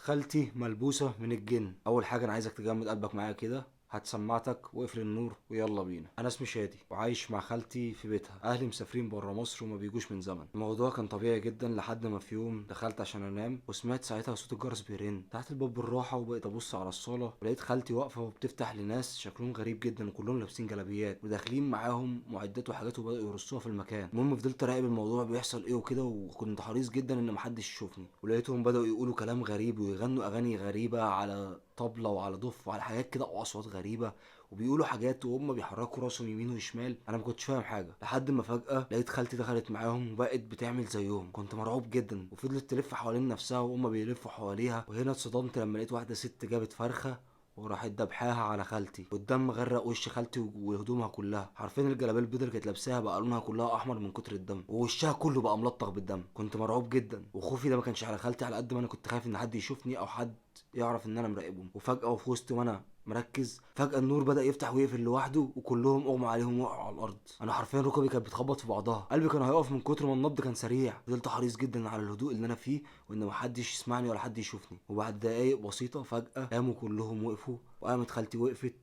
خالتي ملبوسة من الجن. أول حاجة أنا عايزك تجمد قلبك معايا كده، هات سماعتك واقفل النور ويلا بينا. انا اسمي شادي وعايش مع خالتي في بيتها. اهلي مسافرين بره مصر وما بيجوش من زمن. الموضوع كان طبيعي جدا لحد ما في يوم دخلت عشان انام وسمعت ساعتها صوت الجرس بيرن تحت الباب بالراحه، وبقيت ابص على الصاله ولقيت خالتي واقفه وبتفتح لناس شكلهم غريب جدا وكلهم لابسين جلابيات وداخلين معاهم معدات وحاجات وبداوا يرصوها في المكان. المهم فضلت اراقب الموضوع بيحصل ايه وكده، وكنت حريص جدا ان محدش يشوفني، ولقيتهم بداوا يقولوا كلام غريب ويغنوا اغاني غريبه على طبلة وعلى ضف وعلى حاجات كده واصوات غريبه، وبيقولوا حاجات وهم بيحركوا راسهم يمين وشمال. انا ما كنتش فاهم حاجه لحد ما فجاه لقيت خالتي دخلت معاهم وبقت بتعمل زيهم. كنت مرعوب جدا وفضلت تلف حوالين نفسها وهم بيلفوا حواليها، وهنا اتصدمت لما لقيت واحده ست جابت فرخه وراحت دبحاها على خالتي، والدم غرق وش خالتي وهدومها كلها. حرفيا الجلابيه البيضاء اللي كانت لابساها بقى لونها كلها احمر من كتر الدم، ووشها كله بقى ملطخ بالدم. كنت مرعوب جدا، وخوفي ده ما كانش على خالتي على قد ما انا كنت خايف ان حد يشوفني او حد يعرف ان انا مراقبهم. وفجاه وفي وسط وانا مركز فجأة النور بدأ يفتح ويقفل لوحده وكلهم اغمى عليهم وقعوا على الأرض. أنا حرفيا ركبي كانت بتخبط في بعضها، قلبي كان هيقف من كتر ما النبض كان سريع. فضلت حريص جدا على الهدوء اللي أنا فيه وإن محدش يسمعني ولا حد يشوفني. وبعد دقايق بسيطة فجأة قاموا كلهم وقفوا، وقامت خالتي وقفت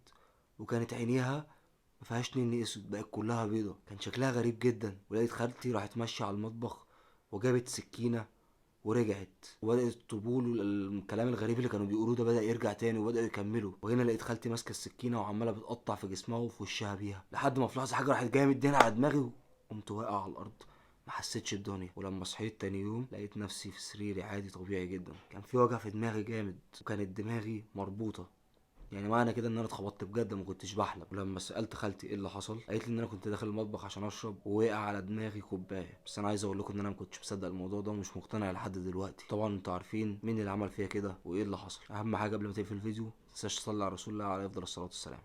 وكانت عينيها مفيهاش نني اسود، بقت كلها بيضة. كان شكلها غريب جدا. ولقيت خالتي راحت ماشية على المطبخ وجابت سكينة ورجعت، وبدأت الطبول والكلام الغريب اللي كانوا بيقولوه ده بدأ يرجع تاني وبدأوا يكملوا. وهنا لقيت خالتي ماسكة السكينة وعمالة بتقطع في جسمها وفي وشها بيها، لحد ما في لحظة حاجة راحت جاية مدينا على دماغي وقمت واقع على الأرض. ما حسيتش الدنيا. ولما صحيت تاني يوم لقيت نفسي في سريري عادي طبيعي جدا. كان في وجع في دماغي جامد وكانت دماغي مربوطة، يعني معنى كده ان انا اتخبطت بجد ما كنتش بحلم. ولما سالت خالتي ايه اللي حصل قالت لي ان انا كنت داخل المطبخ عشان اشرب ووقع على دماغي كوبايه. بس انا عايز اقول لكم ان انا ما كنتش مصدق الموضوع ده ومش مقتنع لحد دلوقتي. طبعا انتوا عارفين مين اللي عمل فيا كده وايه اللي حصل. اهم حاجه قبل ما تقفل الفيديو متنساش تصلي على رسول الله عليه افضل الصلاه والسلام.